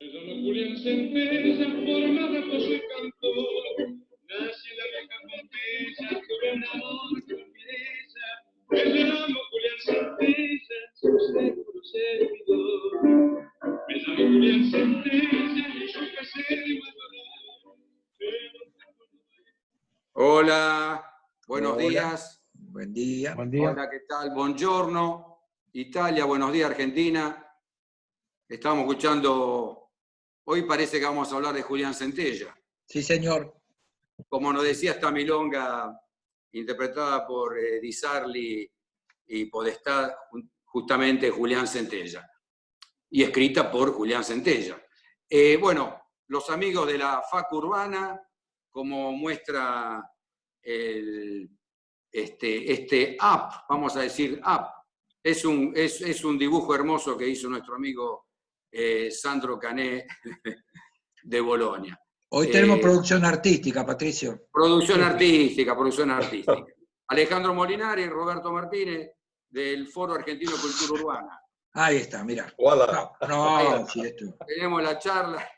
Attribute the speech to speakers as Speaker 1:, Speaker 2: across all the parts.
Speaker 1: Me llamo Julián Centella, por más rato soy cantor. Nací en la vieja Pompeya, tuve un amor con ella. Me llamo Julián Centella, su seguro servidor. Me llamo Julián Centella, y yo casé de Guadalajara.
Speaker 2: Hola, buenos
Speaker 3: Hola.
Speaker 2: días.
Speaker 3: Buen día.
Speaker 4: Buen día.
Speaker 2: Hola, ¿qué tal? Buongiorno, Italia, buenos días, Argentina. Estamos escuchando, hoy parece que vamos a hablar de Julián Centella.
Speaker 3: Sí, señor.
Speaker 2: Como nos decía esta milonga, interpretada por Di Sarli y Podestá, justamente Julián Centella. Y escrita por Julián Centella. Bueno, los amigos de la Facu Urbana, como muestra este app, vamos a decir app, es un dibujo hermoso que hizo nuestro amigo Sandro Cané de Bolonia.
Speaker 3: Hoy tenemos producción artística, Patricio.
Speaker 2: Producción artística. Alejandro Molinari y Roberto Martínez del Foro Argentino de Cultura Urbana.
Speaker 3: Ahí está, mira.
Speaker 4: Hola.
Speaker 3: No, sí, esto.
Speaker 2: Tenemos la charla.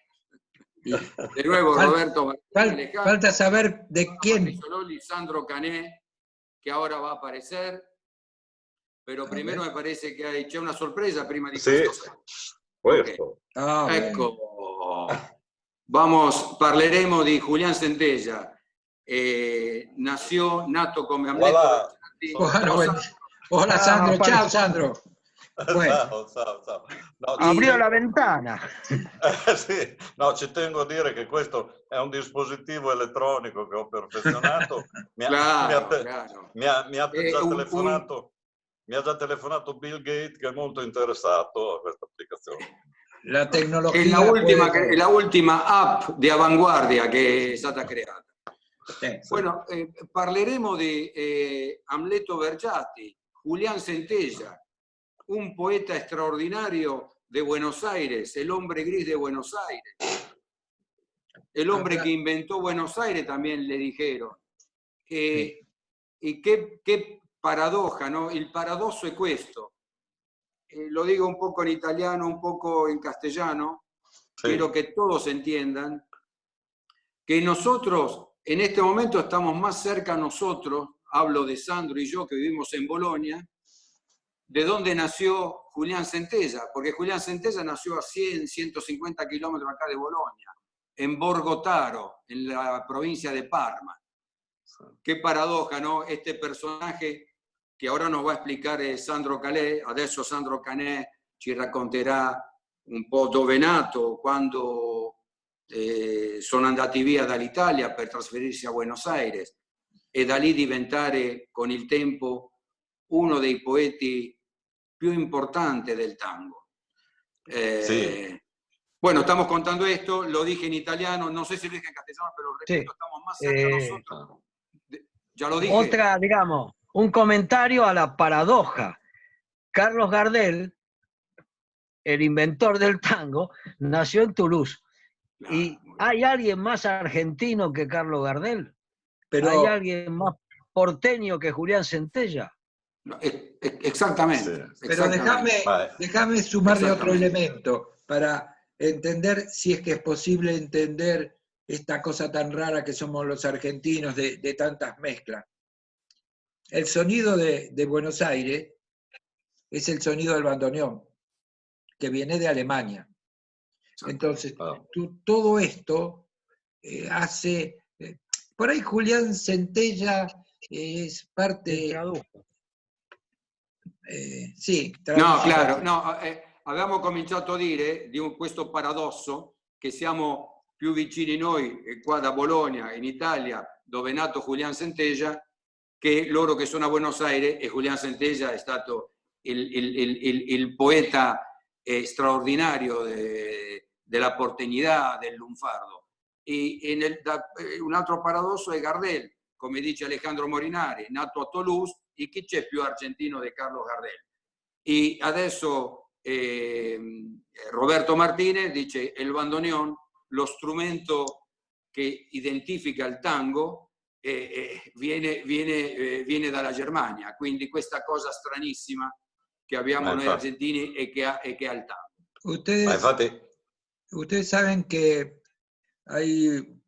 Speaker 2: De nuevo, Roberto Martínez.
Speaker 3: Falta saber de quién.
Speaker 2: Sandro Cané, que ahora va a aparecer. Pero primero me parece que hay una sorpresa prima di questo.
Speaker 4: Questo.
Speaker 2: Ecco. Parleremo di Julián Centella. Nato come Amleto.
Speaker 3: Hola, Sandro. Ciao, Sandro.
Speaker 4: Bueno. Ciao. No,
Speaker 5: abrió la ventana.
Speaker 4: Sì. No, ci tengo a dire che questo è un dispositivo elettronico che ho perfezionato. Mi ha già telefonato Bill Gates, che è molto interessato a questa applicazione.
Speaker 3: La tecnologia
Speaker 2: è la ultima app di avanguardia che è stata creata. Bueno, parleremo di Amleto Vergiati, Julián Centella, un poeta extraordinario de Buenos Aires, el hombre gris de Buenos Aires. El hombre que inventó Buenos Aires, también le dijeron. Y qué paradoja, ¿no? Il paradosso è questo. Lo digo un poco en italiano, un poco en castellano. Sí. Quiero que todos entiendan que nosotros, en este momento, estamos más cerca nosotros, hablo de Sandro y yo, que vivimos en Bolonia, de dónde nació Julián Centella, porque Julián Centella nació a 100, 150 kilómetros acá de Bolonia, en Borgotaro, en la provincia de Parma. Qué paradoja, ¿no? Este personaje che ora nos va a explicare Sandro Cané, adesso Sandro Cané ci racconterà un po' dove è nato, quando sono andati via dall'Italia per trasferirsi a Buenos Aires e da lì diventare con il tempo uno dei poeti più importanti del tango. Sí. Bueno, estamos contando esto, lo dije en italiano, no sé si lo dije en castellano, pero repito, estamos más cerca nosotros. Ya lo dije.
Speaker 5: Otra, digamos, un comentario a la paradoja. Carlos Gardel, el inventor del tango, nació en Toulouse. Claro, ¿y hay alguien más argentino que Carlos Gardel? Pero, ¿hay alguien más porteño que Julián Centella?
Speaker 2: No, exactamente.
Speaker 3: Sí. Pero déjame sumarle otro elemento para entender si es que es posible entender esta cosa tan rara que somos los argentinos de tantas mezclas. El sonido de Buenos Aires es el sonido del bandoneón, que viene de Alemania. Entonces, todo esto hace... por ahí Julián Centella es parte... sì,
Speaker 2: no, claro, no, abbiamo cominciato a dire di questo paradosso che siamo più vicini noi, qua da Bologna, in Italia, dove è nato Julián Centella, che loro che sono a Buenos Aires, e Julián Centella è stato il poeta straordinario della porteñidad, del lunfardo. Un altro paradosso è Gardel, come dice Alejandro Molinari, nato a Toulouse, e chi c'è più argentino di Carlos Gardel? E adesso Roberto Martínez dice il bandoneón, lo strumento che identifica il tango, viene dalla Germania, quindi questa cosa stranissima che abbiamo noi argentini e che ha il tango.
Speaker 4: Ma infatti
Speaker 3: Ustedes saben que hay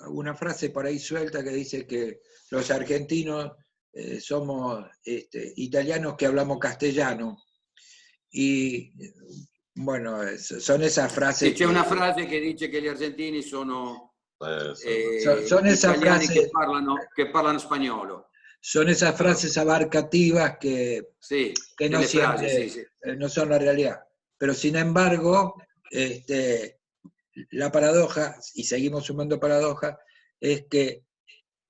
Speaker 3: una frase por ahí suelta que dice que los argentinos somos italianos que hablamos castellano. Y bueno, son esas frases.
Speaker 2: C'è una frase che dice che gli argentini sono
Speaker 3: son esas
Speaker 2: italiani
Speaker 3: frases
Speaker 2: che parlano spagnolo.
Speaker 3: Son esas frases abarcativas que,
Speaker 2: sí,
Speaker 3: que no siempre
Speaker 2: frases, sí.
Speaker 3: No son la realidad. Pero sin embargo, la paradoja, y seguimos sumando paradojas, es que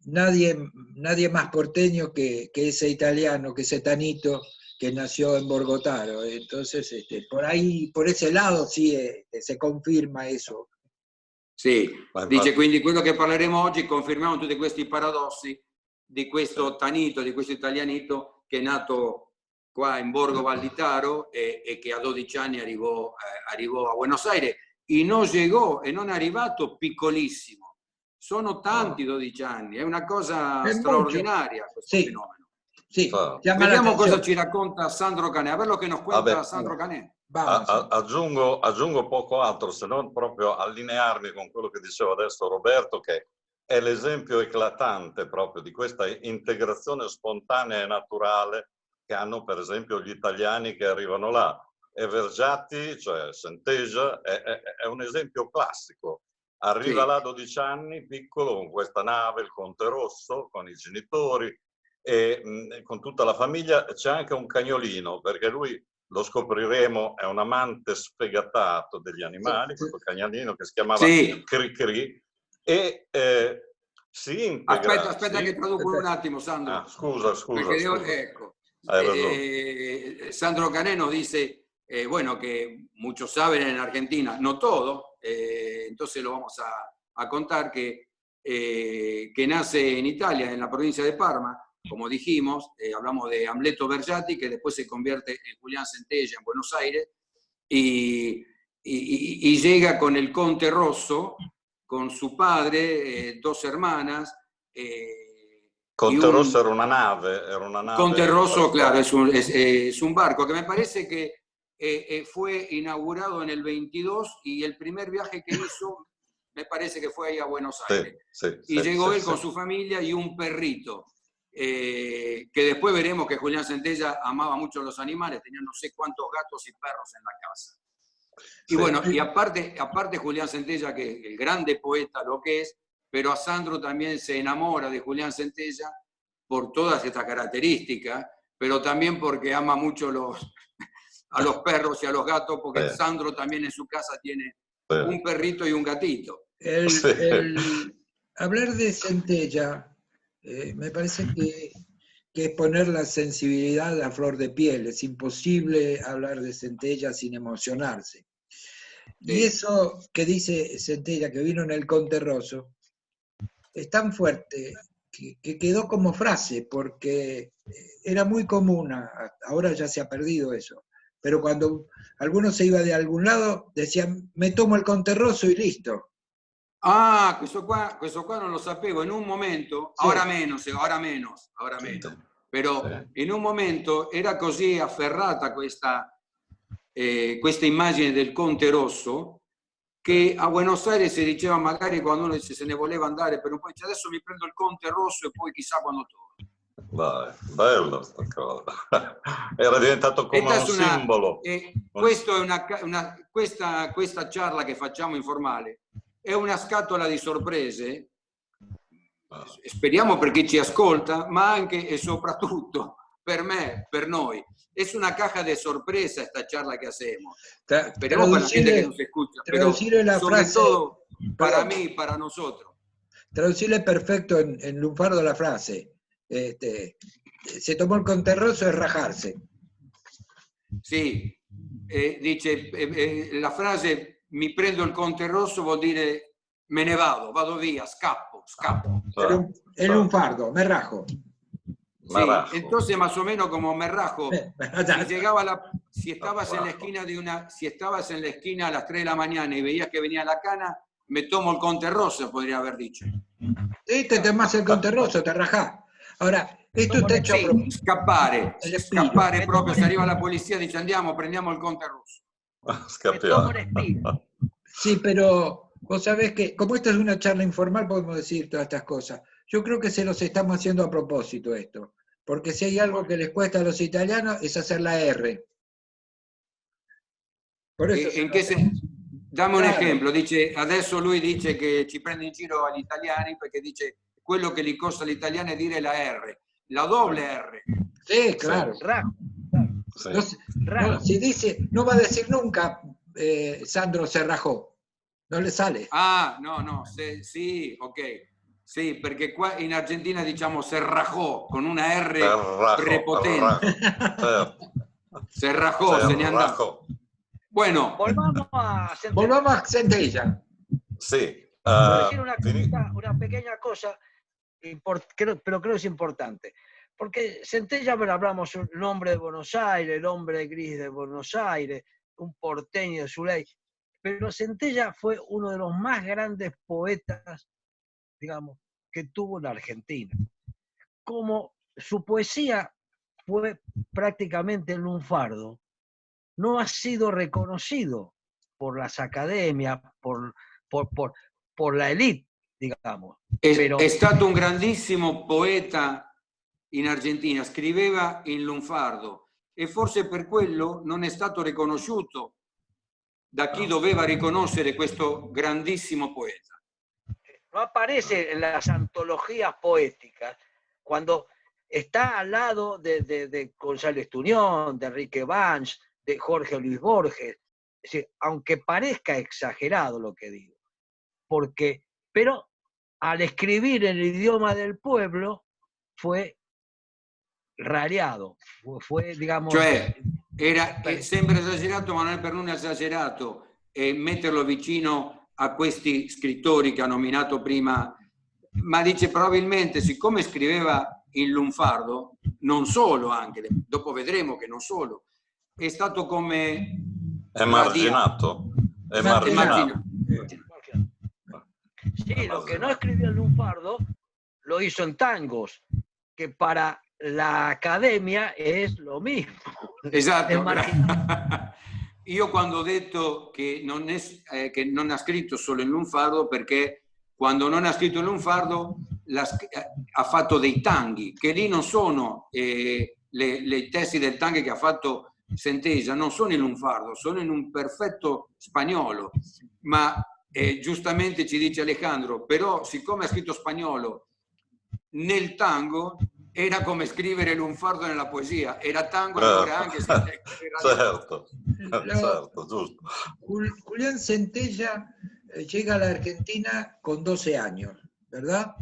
Speaker 3: nadie más porteño que ese italiano, que ese tanito que nació en Borgotaro. Entonces, por ahí, por ese lado sí se conferma eso.
Speaker 2: Sì, dice quindi quello che parleremo oggi, confermiamo tutti questi paradossi di questo tanito, di questo italianito che è nato qua in Borgo Valditaro e che a 12 anni arrivò a Buenos Aires e non è arrivato piccolissimo. Sono tanti 12 anni, è una cosa straordinaria questo fenomeno.
Speaker 3: Sì.
Speaker 2: Vediamo cosa ci racconta Sandro Canè, a ver lo che nos cuenta Sandro Canè.
Speaker 4: Aggiungo poco altro, se non proprio allinearmi con quello che diceva adesso Roberto, che è l'esempio eclatante proprio di questa integrazione spontanea e naturale che hanno per esempio gli italiani che arrivano là. E Vergiati, cioè Senteja, è un esempio classico. Arriva là a 12 anni, piccolo, con questa nave, il Conte Rosso, con i genitori e con tutta la famiglia. C'è anche un cagnolino, perché lui, lo scopriremo, è un amante sfegatato degli animali, questo cagnolino che si chiamava Cri Cri, e si integra...
Speaker 2: Aspetta che traduco un attimo, Sandro.
Speaker 4: Scusa.
Speaker 2: Ecco, Sandro Canè nos dice, bueno, que muchos saben en Argentina, no todo, entonces lo vamos a contar, que nace en Italia, en la provincia de Parma, como dijimos, hablamos de Amleto Vergiati, que después se convierte en Julián Centella en Buenos Aires, y llega con el Conte Rosso, con su padre, 2 hermanas.
Speaker 4: Conte Rosso era una nave.
Speaker 2: Conte Rosso, claro, es un barco que me parece que fue inaugurado en el 22 y el primer viaje que hizo me parece que fue ahí a Buenos Aires. Llegó él con su familia y un perrito. Que después veremos que Julián Centella amaba mucho los animales, tenía no sé cuántos gatos y perros en la casa. Y bueno, y aparte Julián Centella, que el grande poeta lo que es, pero a Sandro también se enamora de Julián Centella por todas estas características, pero también porque ama mucho a los perros y a los gatos, porque Sandro también en su casa tiene un perrito y un gatito.
Speaker 3: Hablar de Centella me parece que es poner la sensibilidad a flor de piel. Es imposible hablar de Centella sin emocionarse. Y eso que dice Centella, que vino en el Conte Rosso, es tan fuerte que quedó como frase, porque era muy común, ahora ya se ha perdido eso, pero cuando alguno se iba de algún lado, decían, me tomo il Conte Rosso y listo.
Speaker 2: Ah, questo qua non lo sapevo, in un momento, ora meno, però in un momento era così afferrata questa immagine del Conte Rosso che a Buenos Aires si diceva, magari quando uno se ne voleva andare per un po', dice, adesso mi prendo il Conte Rosso e poi chissà quando torno.
Speaker 4: Dai, bello sta cosa. Era diventato come un simbolo.
Speaker 2: Questa charla che facciamo informale è una scatola di sorprese, speriamo per chi ci ascolta, ma anche e soprattutto per me, per noi. Es una caja de sorpresa esta charla que hacemos. Esperemos para la gente que nos escucha, pero sobre todo para mí y para nosotros.
Speaker 3: Traducirle perfecto en lunfardo la frase. Se tomó il Conte Rosso e rajarse.
Speaker 2: Sì, dice la frase mi prendo il Conte Rosso vuol dire me ne vado via, scappo.
Speaker 3: È lunfardo, me rajo.
Speaker 2: Sí, entonces más o menos como me rajo. Si estabas en la esquina a las 3 de la mañana y veías que venía la cana, me tomo el Conte Rosso, podría haber dicho.
Speaker 3: Sí, te tomás el Conte Rosso, te rajás. Ahora, esto está hecho
Speaker 2: scappare proprio, se arriva la polizia, dice andiamo, prendiamo il Conte Rosso.
Speaker 4: Scappiamo.
Speaker 3: Sí, pero vos sabés que, como esta es una charla informal, podemos decir todas estas cosas. Yo creo que se los estamos haciendo a propósito esto, porque si hay algo que les cuesta a los italianos es hacer la R. Por eso
Speaker 2: In che Dammi un esempio, dice, adesso lui dice che ci prende in giro agli italiani perché dice quello che gli costa agli italiani è dire la R, la doble R.
Speaker 3: Sí, claro.
Speaker 4: Sí.
Speaker 3: Si dice, no va a decir nunca Sandro se rajó, no le sale.
Speaker 2: Ah, no, sì, ok. Sì, perché qua in Argentina diciamo se rajó con una R prepotente. Se rajó, se ne andò. Bueno,
Speaker 5: volvamos a Centella.
Speaker 3: Volvamos a Centella.
Speaker 4: Sí.
Speaker 5: Voy a decir una pequeña cosa, pero creo que es importante. Porque Centella, bueno, hablamos el hombre de Buenos Aires, el hombre gris de Buenos Aires, un porteño de su ley. Pero Centella fue uno de los más grandes poetas, digamos, que tuvo la Argentina. Como su poesía fue prácticamente lunfardo, no ha sido reconocido por las academias, por la élite, digamos.
Speaker 2: È stato un grandissimo poeta in Argentina, scriveva in lunfardo e forse per quello non è stato riconosciuto da chi doveva riconoscere questo grandissimo poeta.
Speaker 5: No aparece en las antologías poéticas cuando está al lado de González Tuñón, de Enrique Banch, de Jorge Luis Borges. Es decir, aunque parezca exagerado lo que digo, pero al escribir en el idioma del pueblo fue rareado, fue digamos...
Speaker 2: Cioè, sembra esagerato, ma non è per nulla esagerato metterlo vicino a questi scrittori che ha nominato prima, ma dice probabilmente, siccome scriveva in lunfardo, non solo anche, dopo vedremo che non solo, è stato come...
Speaker 4: Emarginato. Emarginato.
Speaker 5: Sí, lo que no escribió en lunfardo lo hizo en tangos, que para la academia es lo mismo.
Speaker 2: Esatto. Io quando ho detto che non ha scritto solo in lunfardo, perché quando non ha scritto in lunfardo ha fatto dei tanghi, che lì non sono i testi del tanghi che ha fatto Centella, non sono in lunfardo, sono in un perfetto spagnolo, ma giustamente ci dice Alejandro, però siccome ha scritto spagnolo nel tango, era come scrivere lunfardo nella poesia, era tango allora anche se
Speaker 4: certo, giusto.
Speaker 3: Julián Centella llega a la Argentina con 12 años, ¿verdad?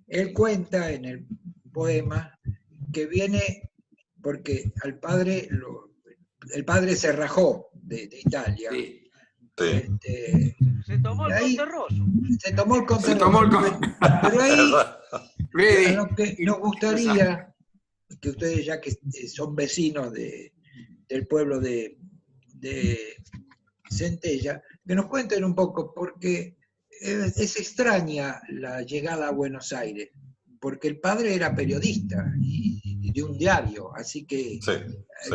Speaker 3: Él cuenta en el poema que viene porque el padre se rajó de Italia.
Speaker 2: Sí.
Speaker 5: Se tomó el Conterroso.
Speaker 3: Se tomó el Conterroso. Pero ahí, lo que nos gustaría, que ustedes ya que son vecinos del pueblo de Centella, que nos cuenten un poco, porque es extraña la llegada a Buenos Aires, porque el padre era periodista y de un diario, así que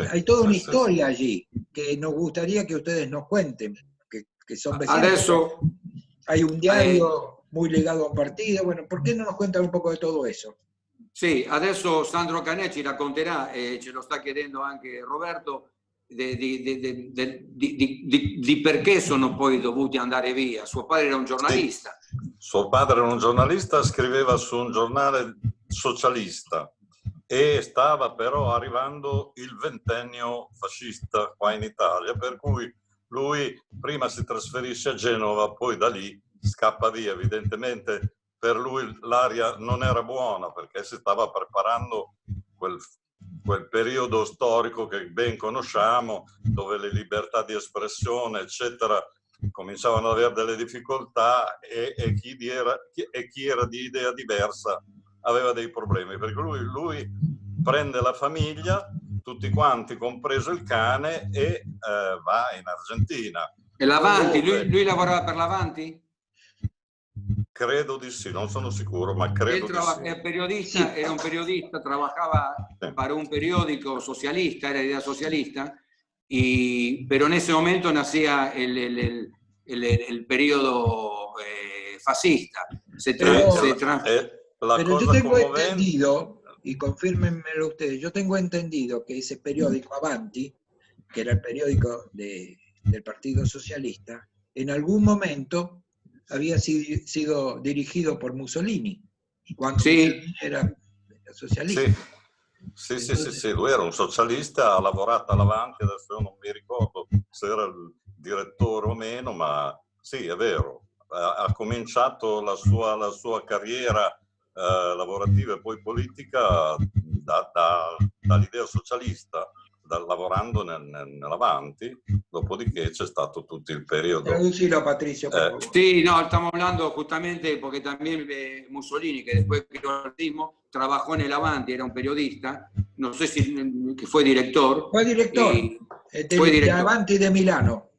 Speaker 3: hay toda una historia allí que nos gustaría que ustedes nos cuenten, que son vecinos.
Speaker 2: Adesso
Speaker 3: hay un diario muy ligado a un partido, bueno, ¿por qué no nos cuentan un poco de todo eso?
Speaker 2: Sì, adesso Sandro Canè ci racconterà, e ce lo sta chiedendo anche Roberto, di perché sono poi dovuti andare via. Suo padre era un giornalista.
Speaker 4: Sì. Suo padre era un giornalista, scriveva su un giornale socialista e stava però arrivando il ventennio fascista qua in Italia, per cui lui prima si trasferisce a Genova, poi da lì scappa via. Evidentemente per lui l'aria non era buona perché si stava preparando quel periodo storico che ben conosciamo, dove le libertà di espressione, eccetera, cominciavano ad avere delle difficoltà e chi era di idea diversa aveva dei problemi. Perché lui prende la famiglia, tutti quanti, compreso il cane, e va in Argentina.
Speaker 2: E l'Avanti? Lui lavorava per l'Avanti?
Speaker 4: Credo di sì, non sono sicuro, ma credo di sì.
Speaker 2: Era un periodista, trabajaba para un periódico socialista, era idea socialista, pero en ese momento nacía el periodo fascista.
Speaker 3: Pero yo tengo entendido, y confírmenmelo ustedes, yo tengo entendido que ese periódico Avanti, que era el periódico del Partido Socialista, en algún momento había sido dirigido por Mussolini, quando Mussolini era socialista.
Speaker 4: Sì, lui era un socialista, ha lavorato all'Avanti, adesso io non mi ricordo se era il direttore o meno, ma sì, è vero, ha cominciato la sua carriera lavorativa e poi politica dall'idea socialista, lavorando nell'Avanti, dopodiché c'è stato tutto il periodo.
Speaker 3: Traducilo, Patricio, por favor.
Speaker 2: Sí, no, estamos hablando justamente porque también Mussolini, que después creó el ritmo, trabajó en el Avanti, era un periodista, no sé si que fue director.
Speaker 3: Fue director, de Avanti de Milano.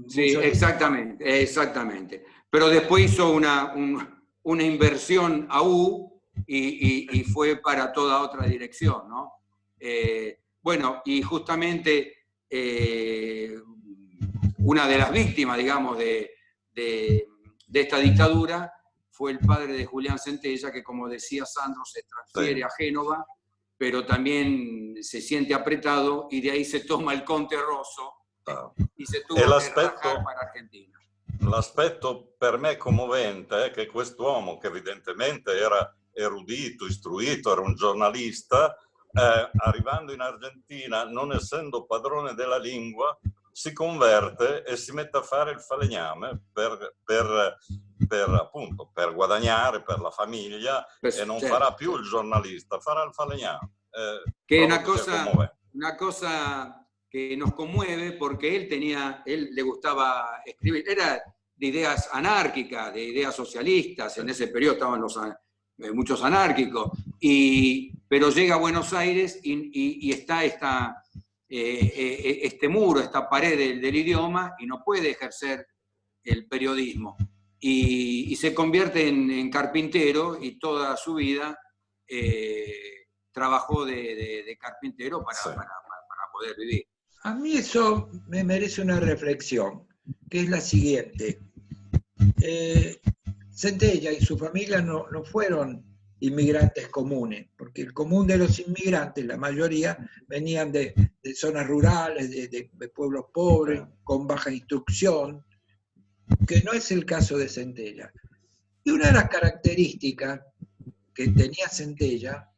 Speaker 2: Sí, exactamente. Pero después hizo una inversión a U y fue para toda otra dirección, ¿no? Bueno, y justamente una de las víctimas, digamos, de esta dictadura fue el padre de Julián Centella, que, como decía Sandro, se transfiere a Génova, pero también se siente apretado y de ahí se toma il Conte Rosso y se tuvo que rajar para Argentina.
Speaker 4: L'aspetto per me commovente è che quest'uomo, che evidentemente era erudito, istruito, era un giornalista, arrivando in Argentina, non essendo padrone della lingua, si converte e si mette a fare il falegname appunto, per guadagnare, per la famiglia, e non farà più il giornalista, farà il falegname.
Speaker 2: Que es una cosa que nos conmueve, porque él le gustaba escribir, era de ideas anárquicas, de ideas socialistas, en ese periodo estaban muchos anárquicos, pero llega a Buenos Aires y está este muro, esta pared del idioma, y no puede ejercer el periodismo. Y se convierte en carpintero, y toda su vida trabajó de carpintero para poder vivir.
Speaker 3: A mí eso me merece una reflexión, que es la siguiente. Centella y su familia no fueron inmigrantes comunes, porque el común de los inmigrantes, la mayoría, venían de zonas rurales, de pueblos pobres, con baja instrucción, que no es el caso de Centella. Y una de las características que tenía Centella,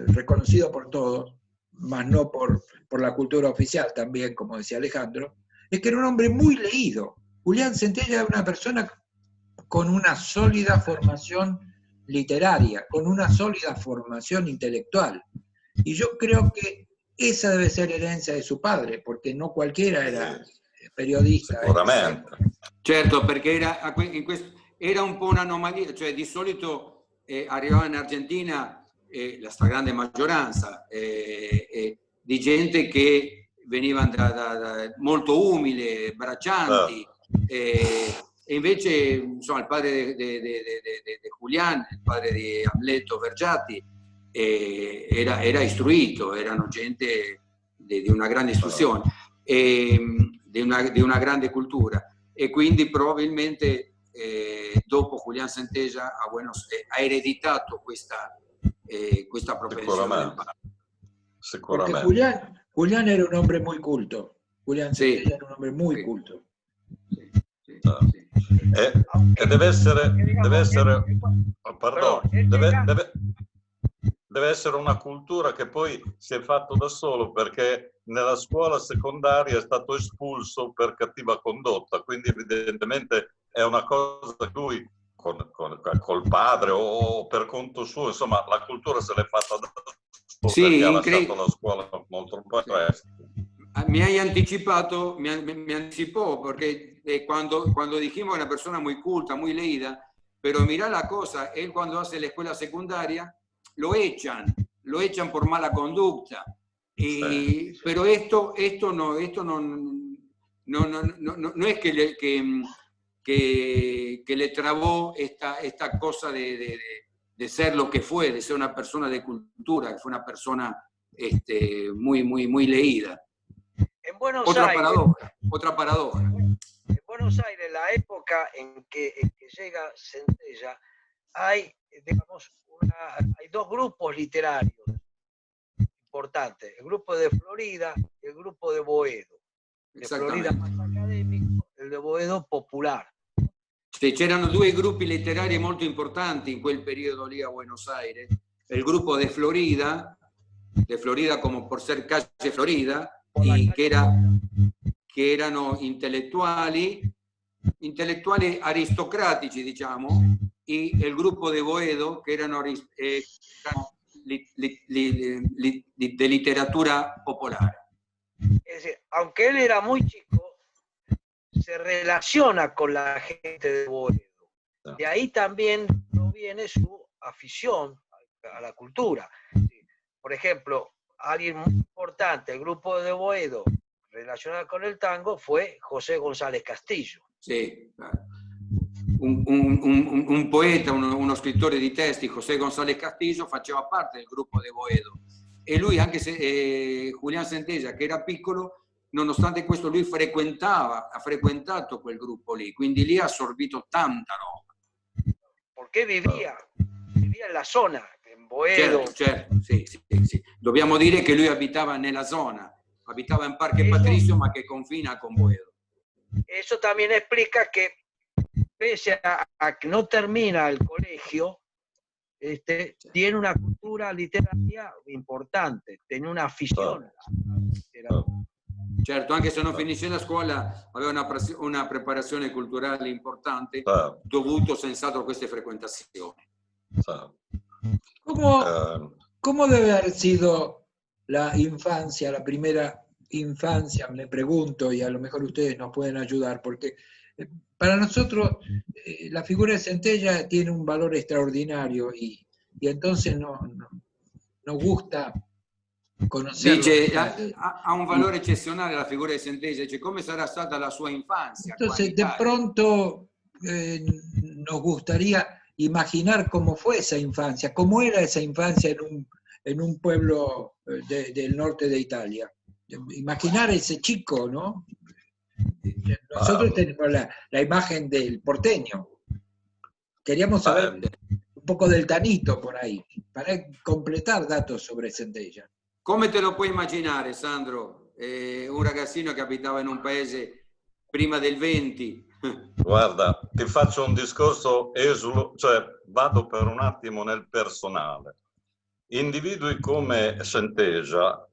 Speaker 3: reconocido por todos, más no por la cultura oficial también, como decía Alejandro, es que era un hombre muy leído. Julián Centella era una persona con una sólida formación literaria, con una sólida formación intelectual. Y yo creo que esa debe ser herencia de su padre, porque no cualquiera era periodista.
Speaker 4: Sicuramente.
Speaker 2: Certo, perché era un po' un'anomalia, cioè di solito arrivava in Argentina la stragrande maggioranza di gente che veniva molto umile, braccianti, e invece insomma, il padre di Julián, il padre di Amleto Vergiati, era istruito, erano gente di una grande istruzione, di una grande cultura, e quindi probabilmente dopo Julián Centella ha ereditato questa propensione del padre.
Speaker 3: Porque Julián era un hombre muy culto. Julián Centella era un hombre muy culto.
Speaker 4: E deve essere una cultura che poi si è fatto da solo, perché nella scuola secondaria è stato espulso per cattiva condotta, quindi evidentemente è una cosa che lui col padre o per conto suo, insomma la cultura se l'è fatta da solo, perché ha lasciato la scuola molto presto.
Speaker 2: Mi anticipó, porque cuando dijimos una persona muy culta, muy leída, pero mirá la cosa, él cuando hace la escuela secundaria, lo echan por mala conducta. Pero esto no es que le trabó esta cosa de ser lo que fue, de ser una persona de cultura, que fue una persona muy leída.
Speaker 5: En Buenos
Speaker 2: Otra
Speaker 5: Aires,
Speaker 2: paradoja.
Speaker 5: En Buenos Buenos Aires, la época en que llega Centella, hay, digamos, hay dos grupos literarios importantes, el grupo de Florida y el grupo de Boedo. De Florida más accademico, il de Boedo popolare.
Speaker 2: Sì, c'erano due gruppi letterari molto importanti in quel periodo lì a Buenos Aires, il gruppo de Florida come por ser calle Florida, y che erano intellettuali aristocratici, diciamo, e il gruppo de Boedo, che erano de literatura popolare.
Speaker 5: Es decir, aunque él era muy chico, se relaciona con la gente de Boedo. De ahí también proviene su afición a la cultura. Por ejemplo, alguien muy importante, el grupo de Boedo, relacionado con el tango, fue José González Castillo.
Speaker 2: Sì, un poeta, uno scrittore di testi, José González Castillo, faceva parte del gruppo de Boedo. E lui, anche se Julián Centella, che era piccolo, nonostante questo lui ha frequentato quel gruppo lì, quindi lì ha assorbito tanta roba.
Speaker 5: Perché vivia nella zona, in Boedo.
Speaker 2: Certo, sì. Dobbiamo dire che lui abitava nella zona, abitava in Parque Patricio, ma che confina con Boedo.
Speaker 5: Eso también explica que, pese a que no termina el colegio, tiene una cultura literaria importante, tiene una afición.
Speaker 2: Certo, anche se non finisce la scuola, aveva una preparazione culturale importante, dovuto senz'altro a queste frequentazioni.
Speaker 3: ¿Cómo debe haber sido la infancia, la primera infancia, me pregunto, y a lo mejor ustedes nos pueden ayudar, porque para nosotros la figura de Centella tiene un valor extraordinario y entonces nos gusta conocerlo.
Speaker 2: Dice, ha un valore eccezionale la figura di Centella, dice, come sarà stata la sua infancia?
Speaker 3: Entonces, de pronto nos gustaría imaginar cómo fue esa infancia, cómo era esa infancia en un pueblo del norte de Italia. Imaginar ese chico, ¿no? Nosotros tenemos la imagen del porteño. Queríamos saber un poco del Tanito por ahí, para completar datos sobre Centella.
Speaker 2: Come te lo puoi immaginare, Sandro? Un ragazzino che abitava in un paese prima del 20.
Speaker 4: Guarda, ti faccio un discorso esulo, cioè vado per un attimo nel personale. Individui come Centella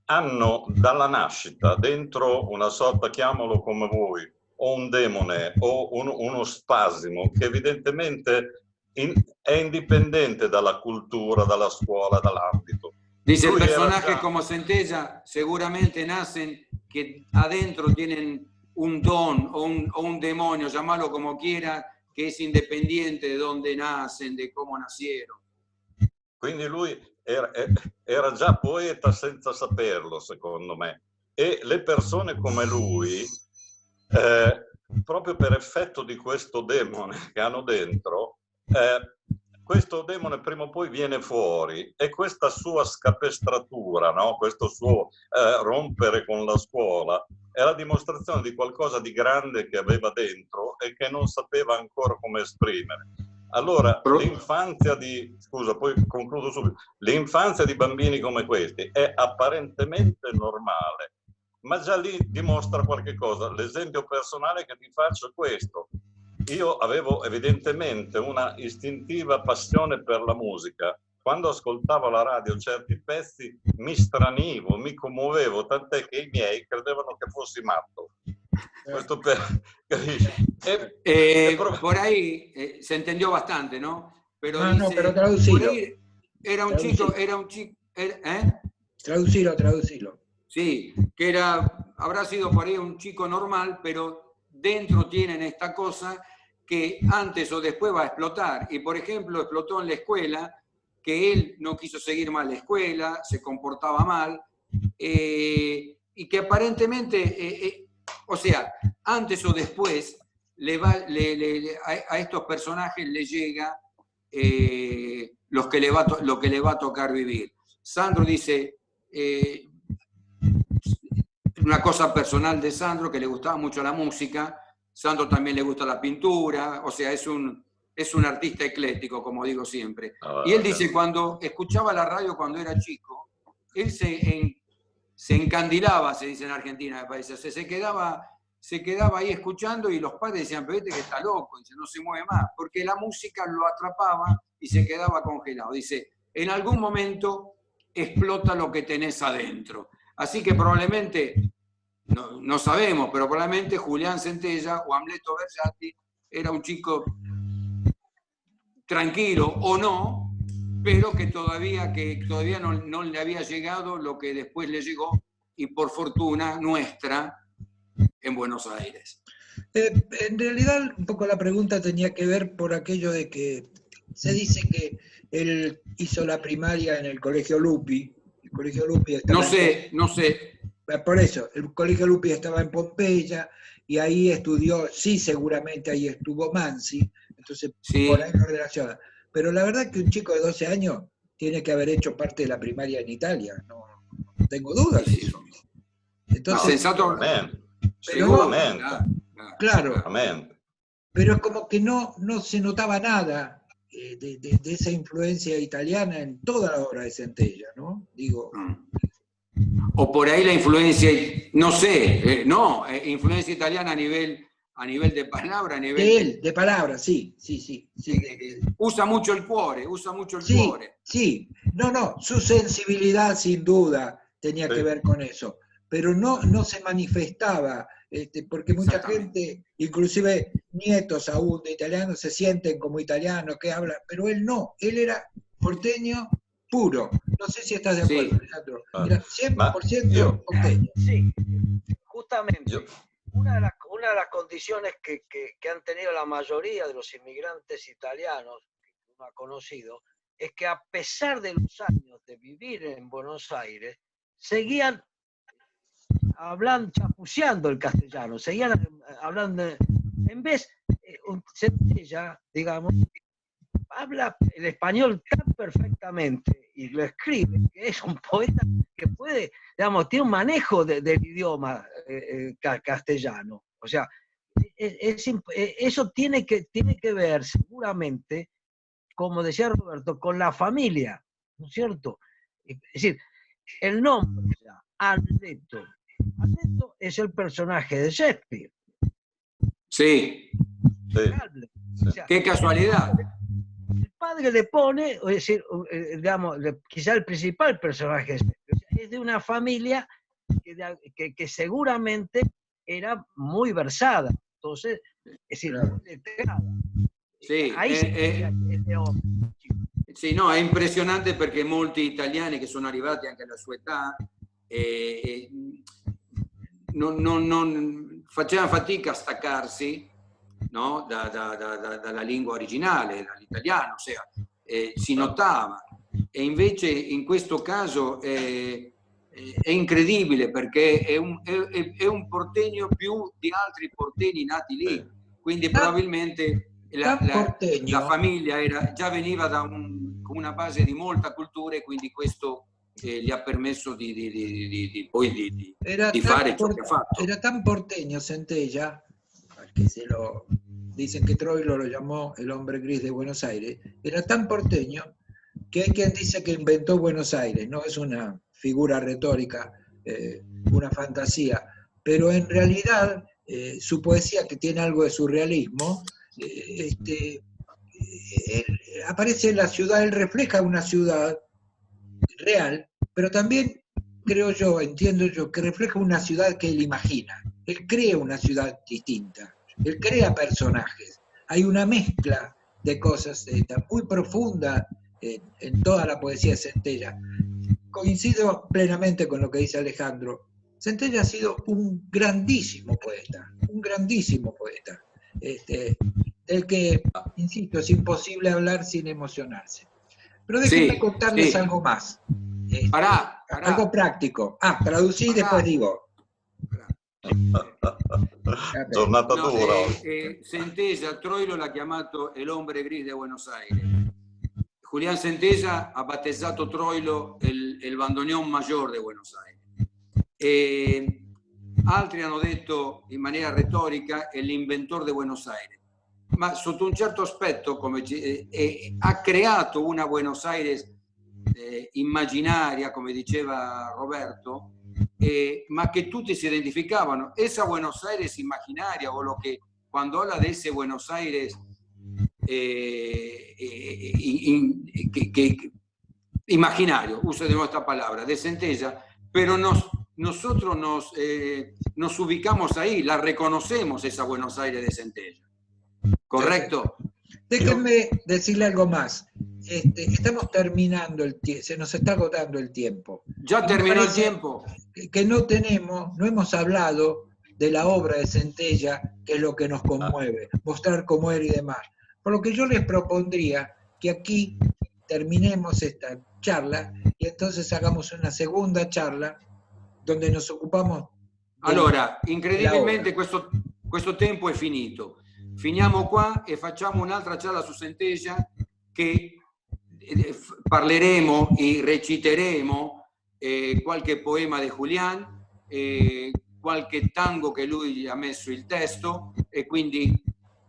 Speaker 4: hanno dalla nascita dentro una sorta, chiamalo come vuoi, o un demone o uno spasimo che evidentemente è indipendente dalla cultura, dalla scuola, dall'ambito.
Speaker 2: Dice, el personaje como Centella seguramente nacen que adentro tienen un don o un demonio, llamarlo como quiera, que es independiente de dónde nacen, de cómo nacieron.
Speaker 4: Quindi lui era già poeta senza saperlo, secondo me. E le persone come lui, proprio per effetto di questo demone che hanno dentro, questo demone prima o poi viene fuori e questa sua scapestratura, no? Questo suo rompere con la scuola, è la dimostrazione di qualcosa di grande che aveva dentro e che non sapeva ancora come esprimere. Allora, l'infanzia l'infanzia di bambini come questi è apparentemente normale, ma già lì dimostra qualche cosa. L'esempio personale che ti faccio è questo. Io avevo evidentemente una istintiva passione per la musica. Quando ascoltavo la radio certi pezzi mi stranivo, mi commuovevo, tant'è che i miei credevano che fossi matto. Questo
Speaker 2: por ahí se entendió bastante, ¿no? Pero dice,
Speaker 3: no, pero traducilo.
Speaker 2: Era un chico,
Speaker 3: Traducilo.
Speaker 2: Sí, que habrá sido por ahí un chico normal, pero dentro tienen esta cosa que antes o después va a explotar. Y por ejemplo, explotó en la escuela, que él no quiso seguir mal la escuela, se comportaba mal, y que aparentemente, o sea, antes o después a estos personajes les llega lo que le va a tocar vivir. Sandro dice, una cosa personal de Sandro, que le gustaba mucho la música. Sandro también le gusta la pintura, o sea, es un artista ecléctico, como digo siempre. Y él dice, cuando escuchaba la radio cuando era chico, él se encandilaba, se dice en Argentina, me parece. O sea, se quedaba ahí escuchando y los padres decían, pero este que está loco, dice, no se mueve más, porque la música lo atrapaba y se quedaba congelado. Dice, en algún momento explota lo que tenés adentro. Así que probablemente, no sabemos, pero probablemente Julián Centella o Amleto Bersatti era un chico tranquilo o no, pero que todavía no le había llegado lo que después le llegó, y por fortuna nuestra, en Buenos Aires.
Speaker 3: En realidad, un poco la pregunta tenía que ver por aquello de que se dice que él hizo la primaria en el Colegio Lupi. El Colegio Lupi estaba
Speaker 2: no sé.
Speaker 3: Por eso, el Colegio Lupi estaba en Pompeya y ahí estudió, sí, seguramente ahí estuvo Mansi, entonces
Speaker 2: sí,
Speaker 3: por ahí lo relaciona. Pero la verdad que un chico de 12 años tiene que haber hecho parte de la primaria en Italia, no tengo dudas de eso. Entonces,
Speaker 2: sensato,
Speaker 4: seguramente.
Speaker 3: Claro, pero es como que no se notaba nada de esa influencia italiana en toda la obra de Centella, ¿no? Digo.
Speaker 2: O por ahí la influencia, no sé, influencia italiana a nivel de palabra, a nivel...
Speaker 3: De palabra, sí.
Speaker 2: Usa mucho el cuore, cuore.
Speaker 3: Sí, su sensibilidad sin duda tenía que ver con eso, pero no se manifestaba, porque mucha gente, inclusive nietos aún de italianos, se sienten como italianos, que hablan, pero él no, él era porteño puro. No sé si estás de acuerdo, Alejandro. Era 100% porteño.
Speaker 5: Sí, justamente. Una de las condiciones que han tenido la mayoría de los inmigrantes italianos que uno ha conocido es que a pesar de los años de vivir en Buenos Aires, seguían chapuceando el castellano, seguían hablando, en vez, Centella, digamos, habla el español tan perfectamente y lo escribe, que es un poeta que puede, digamos, tiene un manejo del idioma castellano. O sea, eso tiene que ver seguramente, como decía Roberto, con la familia, ¿no es cierto? Es decir, el nombre, o sea, Amleto es el personaje de Shakespeare.
Speaker 2: Sí.
Speaker 5: O sea,
Speaker 2: qué casualidad.
Speaker 5: El padre le pone, es decir, digamos, quizá el principal personaje es de una familia que seguramente era muy versada. Entonces, es decir,
Speaker 2: sì,
Speaker 5: ahí
Speaker 2: sì, no, è impressionante perché molti italiani che sono arrivati anche alla sua età non facevano fatica a staccarsi, no? dalla lingua originale, dall'italiano, o sea, si notava. E invece in questo caso è incredibile perché è un porteño più di altri portegni nati lì, quindi probabilmente la famiglia veniva con una base di molta cultura e quindi questo gli ha permesso di fare ciò che ha fatto.
Speaker 3: Era tan porteño Centella, que dicen que Troilo lo llamó el hombre gris de Buenos Aires, era tan porteño que hay quien dice que inventó Buenos Aires, no es una figura retórica, una fantasía, pero en realidad su poesía, que tiene algo de surrealismo, aparece en la ciudad, él refleja una ciudad real, pero también creo yo, entiendo yo, que refleja una ciudad que él imagina, él crea una ciudad distinta. Él crea personajes. Hay una mezcla de cosas muy profunda en toda la poesía de Centella. Coincido plenamente con lo que dice Alejandro. Centella ha sido un grandísimo poeta, del que, insisto, es imposible hablar sin emocionarse. Pero déjenme contarles algo más.
Speaker 2: Pará.
Speaker 3: Algo práctico. Traducí y después digo.
Speaker 4: Giornata dura.
Speaker 2: Centella, Troilo l'ha chiamato l'ombre gris di Buenos Aires. Julián Centella ha battezzato Troilo il bandoneon maggior di Buenos Aires. altri hanno detto in maniera retorica è l'inventore di Buenos Aires, ma sotto un certo aspetto ha creato una Buenos Aires immaginaria, come diceva Roberto, ma che tutti si identificavano. Esa Buenos Aires imaginaria, o lo que cuando habla de ese Buenos Aires imaginario, uso de nuevo esta palabra, de Centella, pero nosotros nos ubicamos ahí, la reconocemos, esa Buenos Aires de Centella. ¿Correcto?
Speaker 3: Déjenme decirle algo más. Estamos terminando el tiempo, se nos está agotando el tiempo.
Speaker 2: Ya terminó el tiempo.
Speaker 3: Que no hemos hablado de la obra de Centella, que es lo que nos conmueve, mostrar cómo era y demás. Por lo que yo les propondría que aquí terminemos esta charla y entonces hagamos una segunda charla donde nos ocupamos.
Speaker 2: Allora, incredibilmente questo tempo è finito. Finiamo qua e facciamo un'altra charla su Centella, che parleremo e reciteremo qualche poema di Julián, qualche tango che lui ha messo il testo, e quindi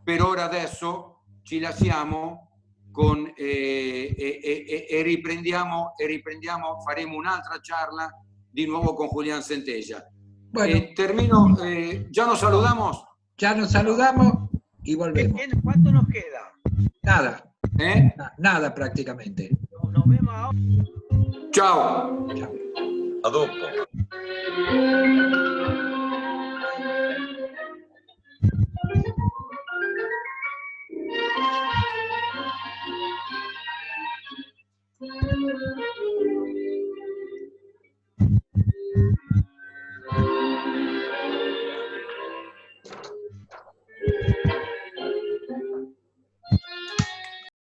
Speaker 2: per ora adesso ci lasciamo con, e riprendiamo, faremo un'altra charla di nuovo con Julián Centella.
Speaker 3: Bueno,
Speaker 2: termino, ¿ya nos saludamos?
Speaker 3: Ya nos saludamos y volvemos.
Speaker 5: ¿Cuánto nos queda?
Speaker 3: Nada. Nada prácticamente.
Speaker 5: Nos vemos ahora.
Speaker 2: Ciao.
Speaker 3: Chao.
Speaker 4: A dopo.